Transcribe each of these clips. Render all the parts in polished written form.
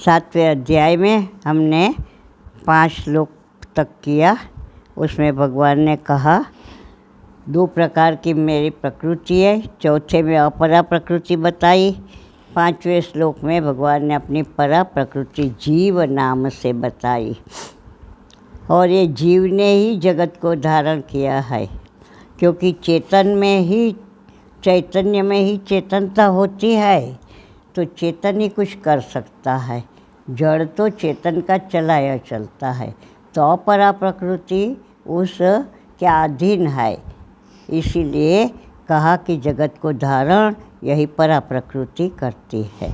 7वें अध्याय में हमने 5 श्लोक तक किया। उसमें भगवान ने कहा 2 प्रकार की मेरी प्रकृति है। चौथे में अपरा प्रकृति बताई। 5वें श्लोक में भगवान ने अपनी परा प्रकृति जीव नाम से बताई। और ये जीव ने ही जगत को धारण किया है, क्योंकि चैतन्य में ही चेतनता होती है, तो चेतन ही कुछ कर सकता है। जड़ तो चेतन का चलाया चलता है, तो अपरा प्रकृति उस के अधीन है। इसीलिए कहा कि जगत को धारण यही परा प्रकृति करती है।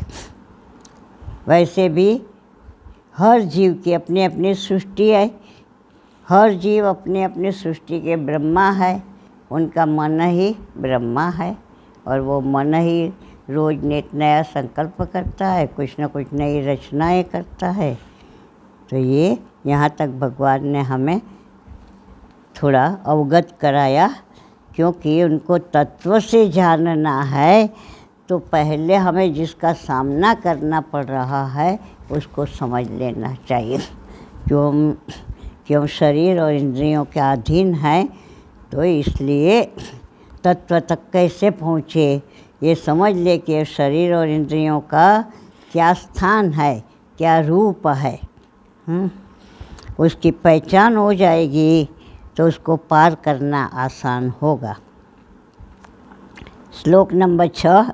वैसे भी हर जीव की अपनी अपनी सृष्टि है। हर जीव अपने अपने सृष्टि के ब्रह्मा है। उनका मन ही ब्रह्मा है, और वो मन ही रोज नित नया संकल्प करता है, कुछ न कुछ नई रचनाएं करता है। तो ये यहाँ तक भगवान ने हमें थोड़ा अवगत कराया, क्योंकि उनको तत्व से जानना है तो पहले हमें जिसका सामना करना पड़ रहा है उसको समझ लेना चाहिए। क्यों शरीर और इंद्रियों के अधीन है, तो इसलिए तत्व तक कैसे पहुँचे ये समझ ले कि शरीर और इंद्रियों का क्या स्थान है, क्या रूप है। उसकी पहचान हो जाएगी तो उसको पार करना आसान होगा। श्लोक नंबर 6।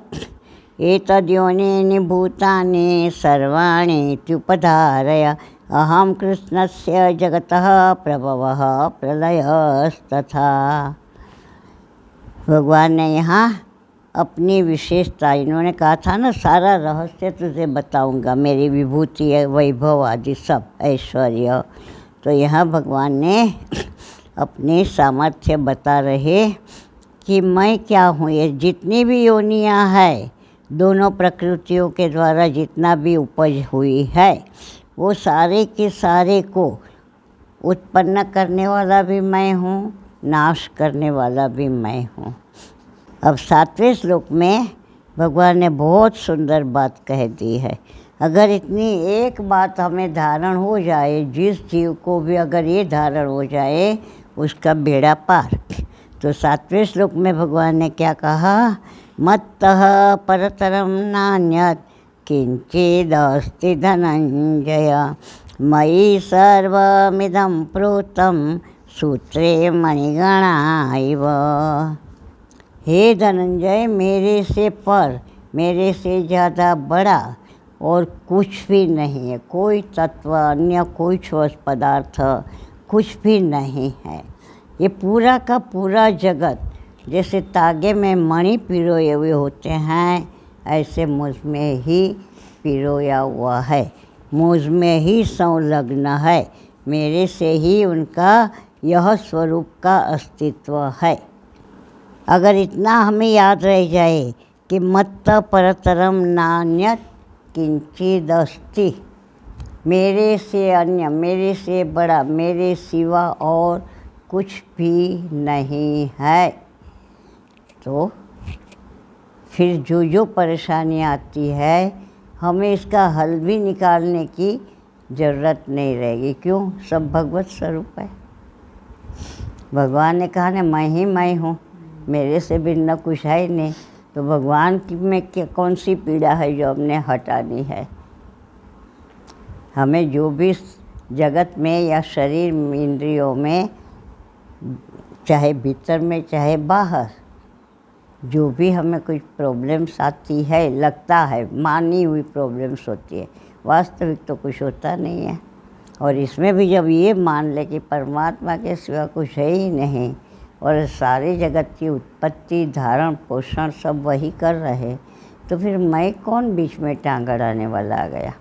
एतद्योनीनि भूतानि सर्वाणि त्युपधारय अहं कृष्णस्य जगतः प्रभवः प्रलयस्तथा। भगवान ने यहाँ अपनी विशेषता, इन्होंने कहा था ना सारा रहस्य तुझे बताऊंगा, मेरी विभूति वैभव आदि सब ऐश्वर्य। तो यहाँ भगवान ने अपनी सामर्थ्य बता रहे कि मैं क्या हूँ। ये जितनी भी योनियाँ है, दोनों प्रकृतियों के द्वारा जितना भी उपज हुई है, वो सारे के सारे को उत्पन्न करने वाला भी मैं हूँ, नाश करने वाला भी मैं हूँ। अब 7वें श्लोक में भगवान ने बहुत सुंदर बात कह दी है। अगर इतनी एक बात हमें धारण हो जाए, जिस जीव को भी अगर ये धारण हो जाए, उसका बेड़ा पार। तो 7वें श्लोक में भगवान ने क्या कहा? मत्तः परतरं नान्यत् किंचिदस्ति धनंजय मयि सर्वमिदं प्रोतं सूत्रे मणिगणा इव। हे धनंजय, मेरे से पर, मेरे से ज़्यादा बड़ा और कुछ भी नहीं है। कोई तत्व, अन्य कोई ठोस पदार्थ कुछ भी नहीं है। ये पूरा का पूरा जगत जैसे तागे में मणि पिरोए हुए होते हैं, ऐसे मुझ में ही पिरोया हुआ है, मुझ में ही संलग्न है। मेरे से ही उनका यह स्वरूप का अस्तित्व है। अगर इतना हमें याद रह जाए कि मत्त परतरम नान्यत् किंचिदस्ति, मेरे से अन्य, मेरे से बड़ा, मेरे सिवा और कुछ भी नहीं है, तो फिर जो परेशानी आती है, हमें इसका हल भी निकालने की ज़रूरत नहीं रहेगी। क्यों? सब भगवत स्वरूप है। भगवान ने कहा ना, मैं ही मैं हूँ, मेरे से भिन्न कुछ है नहीं। तो भगवान की में कौन सी पीड़ा है जो हमने हटानी है? हमें जो भी जगत में या शरीर इंद्रियों में, चाहे भीतर में चाहे बाहर, जो भी हमें कुछ प्रॉब्लम्स आती है, लगता है मानी हुई प्रॉब्लम्स होती है, वास्तविक तो कुछ होता नहीं है। और इसमें भी जब ये मान ले कि परमात्मा के सिवा कुछ है ही नहीं, और सारे जगत की उत्पत्ति, धारण, पोषण सब वही कर रहे, तो फिर मैं कौन बीच में टांग अड़ाने वाला आ गया?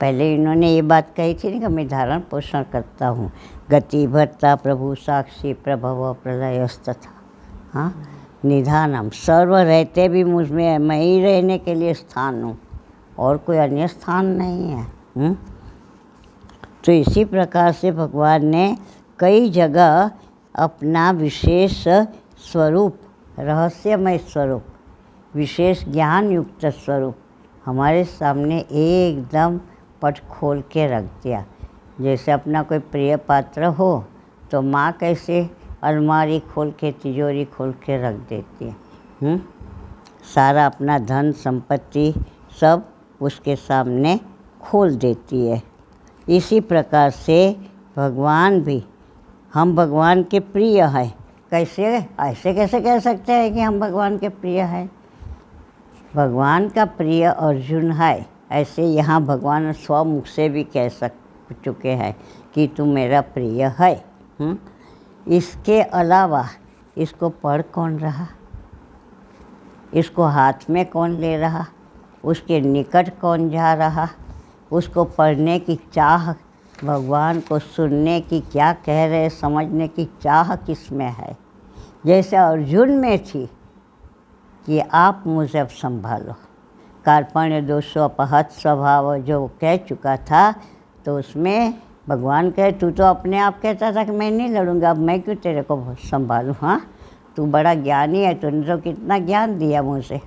पहले इन्होंने ये बात कही थी ना कि मैं धारण पोषण करता हूँ, गति भर्ता प्रभु साक्षी प्रभव प्रलयस्तथा। हाँ, निधानम, सर्व रहते भी मुझ में, मैं ही रहने के लिए स्थान हूँ, और कोई अन्य स्थान नहीं है। तो इसी प्रकार से भगवान ने कई जगह अपना विशेष स्वरूप, रहस्यमय स्वरूप, विशेष ज्ञान युक्त स्वरूप हमारे सामने एकदम पट खोल के रख दिया। जैसे अपना कोई प्रिय पात्र हो तो माँ कैसे अलमारी खोल के, तिजोरी खोल के रख देती है। सारा अपना धन संपत्ति सब उसके सामने खोल देती है। इसी प्रकार से भगवान भी, हम भगवान के प्रिय हैं। कैसे, ऐसे कैसे कह सकते हैं कि हम भगवान के प्रिय हैं? भगवान का प्रिय अर्जुन है, ऐसे यहाँ भगवान स्वमुख से भी कह चुके हैं कि तू मेरा प्रिय है। इसके अलावा इसको पढ़ कौन रहा, इसको हाथ में कौन ले रहा, उसके निकट कौन जा रहा, उसको पढ़ने की चाह, भगवान को सुनने की, क्या कह रहे समझने की चाह किस में है? जैसे अर्जुन में थी कि आप मुझे अब संभालो। कार्पण्य दोषो अपहत स्वभाव जो कह चुका था, तो उसमें भगवान कहे तू तो अपने आप कहता था कि मैं नहीं लड़ूंगा, अब मैं क्यों तेरे को संभालूँ? हाँ, तू बड़ा ज्ञानी है, तूने तो कितना ज्ञान दिया मुझे।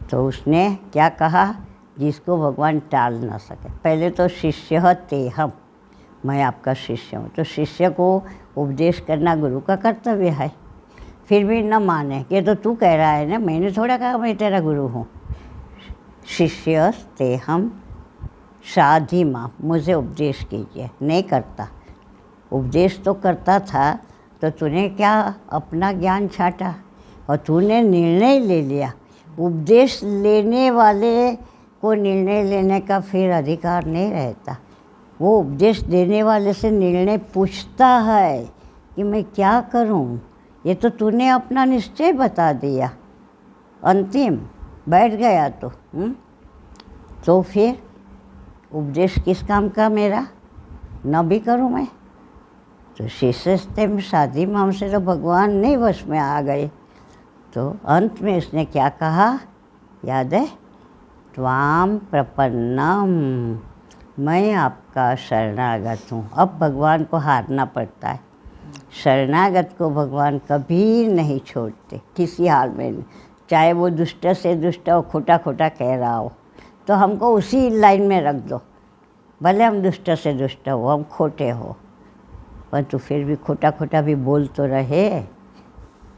तो उसने क्या कहा, जिसको भगवान टाल ना सके। पहले तो शिष्य ते हम, मैं आपका शिष्य हूँ, तो शिष्य को उपदेश करना गुरु का कर्तव्य है। फिर भी न माने कि तो तू कह रहा है ना, मैंने थोड़ा कहा मैं तेरा गुरु हूँ। शिष्य ते हम शाधी माँ, मुझे उपदेश कीजिए। नहीं करता, उपदेश तो करता था, तो तूने क्या अपना ज्ञान छाटा और तूने निर्णय ले लिया। उपदेश लेने वाले को निर्णय लेने का फिर अधिकार नहीं रहता। वो उपदेश देने वाले से निर्णय पूछता है कि मैं क्या करूं। ये तो तूने अपना निश्चय बता दिया, अंतिम बैठ गया तो फिर उपदेश किस काम का मेरा, न भी करूं मैं? तो शिष्य में शादी माम से तो भगवान नहीं वश में आ गए। तो अंत में इसने क्या कहा, याद है? त्वाम प्रपन्नम, मैं आपका शरणागत हूँ। अब भगवान को हारना पड़ता है। शरणागत को भगवान कभी नहीं छोड़ते, किसी हाल में नहीं। चाहे वो दुष्ट से दुष्ट हो, खोटा खोटा कह रहा हो, तो हमको उसी लाइन में रख दो। भले हम दुष्ट से दुष्ट हो, हम खोटे हो, परंतु फिर भी खोटा खोटा भी बोल तो रहे,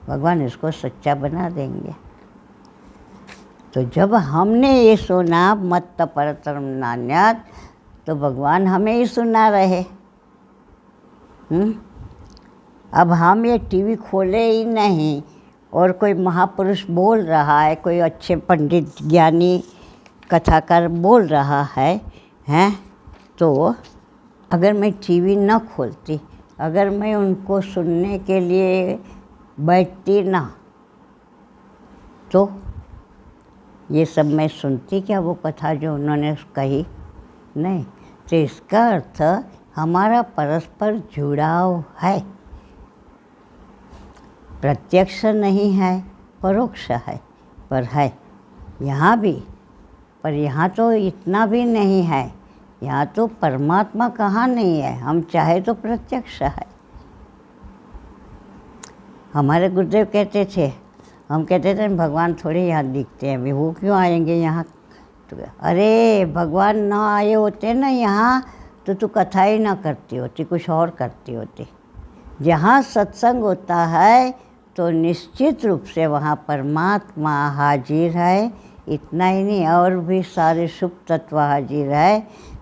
भगवान इसको सच्चा बना देंगे। तो जब हमने ये सुना मत्त परतरम नान्यत्, तो भगवान हमें ही सुना रहे। अब हम ये टीवी खोले ही नहीं और कोई महापुरुष बोल रहा है, कोई अच्छे पंडित ज्ञानी कथाकार बोल रहा है, तो अगर मैं टीवी न खोलती, अगर मैं उनको सुनने के लिए बैठती ना, तो ये सब मैं सुनती क्या, वो कथा जो उन्होंने कही? नहीं। तो इसका अर्थ हमारा परस्पर जुड़ाव है, प्रत्यक्ष नहीं है, परोक्ष है, पर है यहाँ भी। पर यहाँ तो इतना भी नहीं है, यहाँ तो परमात्मा कहाँ नहीं है, हम चाहे तो प्रत्यक्ष है। हमारे गुरुदेव कहते थे, हम कहते थे भगवान थोड़े यहाँ दिखते हैं, अभी वो क्यों आएंगे यहाँ? तो अरे भगवान ना आए होते ना यहाँ, तो तू कथा ही ना करती होती, कुछ और करती होती। जहाँ सत्संग होता है तो निश्चित रूप से वहाँ परमात्मा हाजिर है। इतना ही नहीं, और भी सारे शुभ तत्व हाजिर है,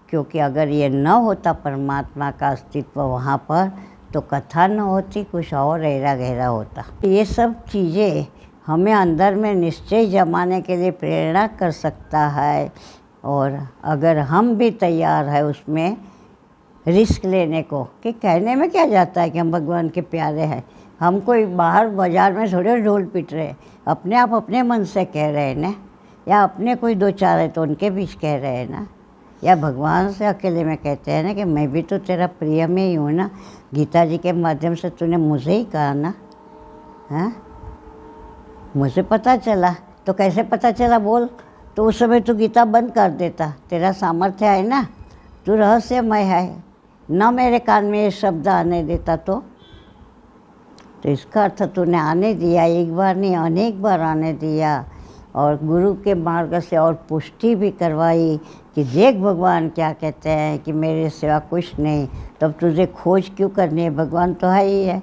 क्योंकि अगर ये न होता परमात्मा का अस्तित्व वहाँ पर, तो कथा न होती, कुछ और गहरा गहरा होता। ये सब चीज़ें हमें अंदर में निश्चय जमाने के लिए प्रेरणा कर सकता है। और अगर हम भी तैयार है उसमें रिस्क लेने को, कि कहने में क्या जाता है कि हम भगवान के प्यारे हैं, हम कोई बाहर बाजार में थोड़े ढोल पीट रहे, अपने आप अपने मन से कह रहे हैं ना, या अपने कोई दो चार है तो उनके बीच कह रहे हैं ना, या भगवान से अकेले में कहते हैं ना कि मैं भी तो तेरा प्रिय में ही हूँ ना। गीता जी के माध्यम से तूने मुझे ही कहा ना, हाँ, मुझे पता चला। तो कैसे पता चला बोल? तो उस समय तू गीता बंद कर देता, तेरा सामर्थ्य है ना, तू रहस्यमय है ना, मेरे कान में ये शब्द आने देता तो इसका अर्थ तूने आने दिया, एक बार नहीं अनेक बार आने दिया। और गुरु के मार्ग से और पुष्टि भी करवाई कि देख भगवान क्या कहते हैं कि मेरे सिवा कुछ नहीं, तब तुझे खोज क्यों करनी है, भगवान तो है ही है।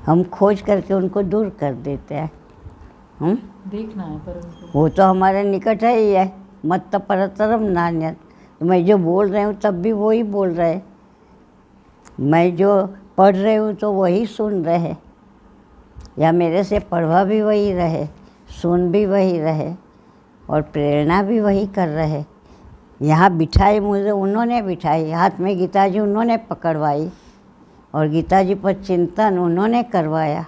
हम खोज करके उनको दूर कर देते हैं। देखना है पर उनको। वो तो हमारे निकट है ही है। मत्त परतरम नान्यत। मैं जो बोल रही हूँ तब भी वही बोल रहे, मैं जो पढ़ रही हूँ तो वही सुन रहे, या मेरे से पढ़वा भी वही रहे, सुन भी वही रहे और प्रेरणा भी वही कर रहे। यहाँ बिठाई मुझे उन्होंने बिठाई, हाथ में गीता जी उन्होंने पकड़वाई और गीता जी पर चिंतन उन्होंने करवाया।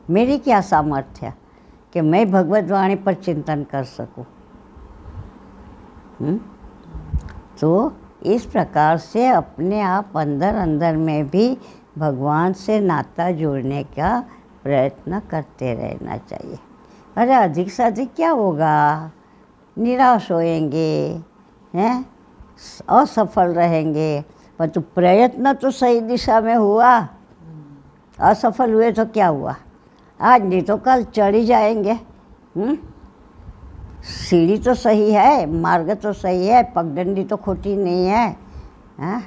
मेरी क्या सामर्थ्य कि मैं भगवत वाणी पर चिंतन कर सकूं। तो इस प्रकार से अपने आप अंदर अंदर में भी भगवान से नाता जोड़ने का प्रयत्न करते रहना चाहिए। अरे अधिक से अधिक क्या होगा, निराश होएंगे, हैं, असफल रहेंगे, पर तो प्रयत्न तो सही दिशा में हुआ। असफल हुए तो क्या हुआ, आज नहीं तो कल चढ़ ही जाएंगे। सीढ़ी तो सही है, मार्ग तो सही है, पगडंडी तो खोटी नहीं है। हाँ,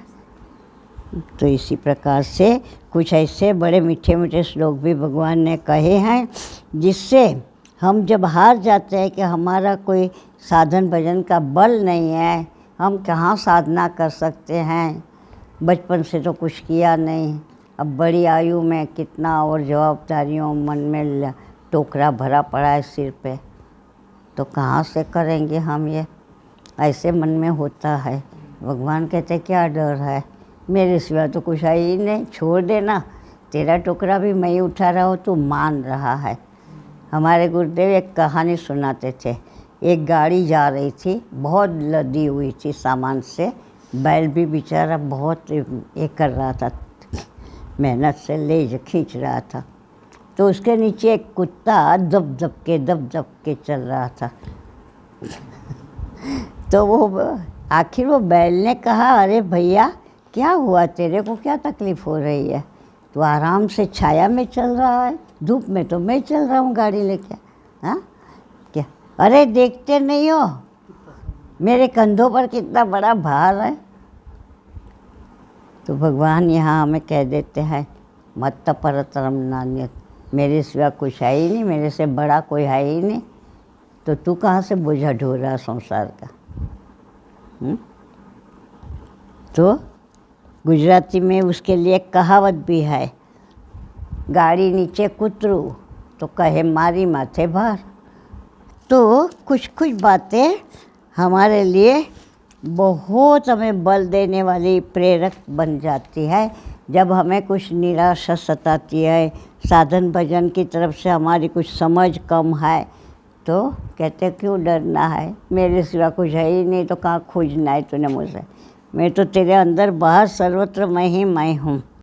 तो इसी प्रकार से कुछ ऐसे बड़े मीठे मीठे श्लोक भी भगवान ने कहे हैं, जिससे हम जब हार जाते हैं कि हमारा कोई साधन भजन का बल नहीं है, हम कहाँ साधना कर सकते हैं, बचपन से तो कुछ किया नहीं, अब बड़ी आयु में कितना और जवाबदारियों मन में टोकरा भरा पड़ा है सिर पे, तो कहाँ से करेंगे हम ये, ऐसे मन में होता है। भगवान कहते क्या डर है, मेरे सिवा तो कुछ है ही नहीं, छोड़ देना, तेरा टोकरा भी मैं ही उठा रहा हूँ, तू मान रहा है। हमारे गुरुदेव एक कहानी सुनाते थे। एक गाड़ी जा रही थी, बहुत लदी हुई थी सामान से, बैल भी बेचारा बहुत ये कर रहा था, मेहनत से ले खींच रहा था। तो उसके नीचे एक कुत्ता दब दब के चल रहा था। तो वो आखिर वो बैल ने कहा, अरे भैया क्या हुआ, तेरे को क्या तकलीफ़ हो रही है, तू आराम से छाया में चल रहा है, धूप में तो मैं चल रहा हूँ गाड़ी लेके। हाँ क्या, अरे देखते नहीं हो मेरे कंधों पर कितना बड़ा भार है। तो भगवान यहाँ हमें कह देते हैं, मत्त परतरम नान्यत, मेरे सिवा कुछ है ही नहीं, मेरे से बड़ा कोई है ही नहीं, तो तू कहाँ से बोझा ढो रहा संसार का। तो गुजराती में उसके लिए कहावत भी है, गाड़ी नीचे कुतरू तो कहे मारी माथे भार। तो कुछ कुछ बातें हमारे लिए बहुत हमें बल देने वाली प्रेरक बन जाती है। जब हमें कुछ निराशा सताती है, साधन भजन की तरफ से हमारी कुछ समझ कम है, तो कहते क्यों डरना है, मेरे सिवा कुछ है ही नहीं, तो कहाँ खोजना है तूने मुझसे, मैं तो तेरे अंदर बाहर सर्वत्र मैं ही मैं हूँ।